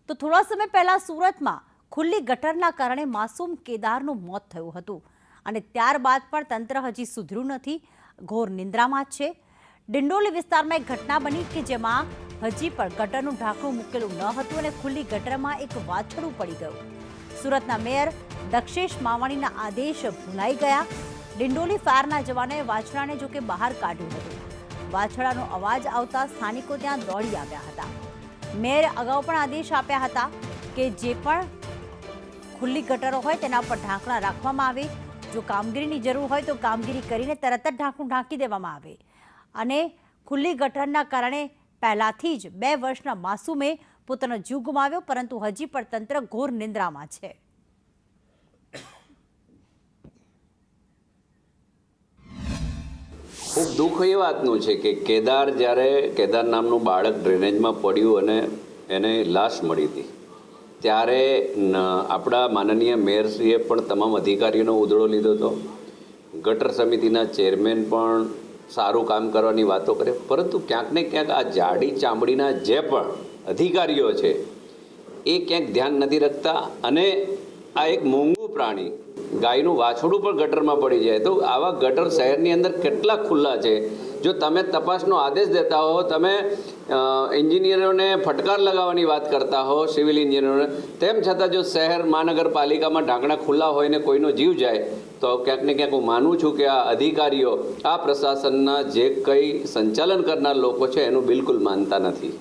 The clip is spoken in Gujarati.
તો થોડા સમય પહેલા સુરતમાં ખુલ્લી ગટરના કારણે માસૂમ કેદારનું મોત થયું હતું અને ત્યારબાદ પણ તંત્ર હજી સુધર્યું નથી, ઘોર નિંદ્રામાં જ છે। ડિંડોલી વિસ્તારમાં એક ઘટના બની કે જેમાં હજી પણ ગટરનું ઢાંકણું મૂકેલું ન હતું અને ખુલ્લી ગટરમાં એક વાછરડું પડી ગયું। સુરતના મેયર દક્ષેશ માવાણીના આદેશ ભૂલાઈ ગયા। ડિંડોલી ફાયરના જવાનોએ વાછરડાને જોકે બહાર કાઢ્યું હતું। વાછરડાનો અવાજ આવતા સ્થાનિકો ત્યાં દોડી આવ્યા હતા। મેયરે અગાઉ પણ આદેશ આપ્યા હતા કે જે પણ ખુલ્લી ગટરો હોય તેના પર ઢાંકણા રાખવામાં આવે, જો કામગીરીની જરૂર હોય તો કામગીરી કરીને તરત જ ઢાંકણું ઢાંકી દેવામાં આવે। અને ખુલ્લી ગટરના કારણે પહેલાથી જ 2 વર્ષના માસૂમે પોતાનો જીવ ગુમાવ્યો, પરંતુ હજી પણ તંત્ર ઘોર નિંદ્રામાં છે। ખૂબ દુઃખ એ વાતનું છે કે કેદાર નામનું બાળક ડ્રેનેજમાં પડ્યું અને એને લાશ મળી હતી ત્યારે આપણા માનનીય મેયરશ્રીએ પણ તમામ અધિકારીઓનો ઉધડો લીધો હતો। ગટર સમિતિના ચેરમેન પણ સારું કામ કરવાની વાતો કરે, પરંતુ ક્યાંક ને ક્યાંક આ જાડી ચામડીના જે પણ અધિકારીઓ છે એ ક્યાંક ધ્યાન નથી રાખતા। અને આ એક મોંઘું પ્રાણી ગાયનું વાછરડું પણ ગટરમાં પડી જાય તો આવા ગટર શહેરની અંદર કેટલા ખુલ્લા છે। જો તમે તપાસનો આદેશ દેતા હો, તમે એન્જિનિયરોને ફટકાર લગાવવાની વાત કરતા હો, સિવિલ એન્જિનિયરોને, તેમ છતાં જો શહેર મહાનગરપાલિકામાં ઢાંકણા ખુલ્લા હોય ને કોઈનો જીવ જાય તો ક્યાંક ને ક્યાંક હું માનું છું કે આ અધિકારીઓ, આ પ્રશાસનના જે કંઈ સંચાલન કરનાર લોકો છે એનું બિલકુલ માનતા નથી।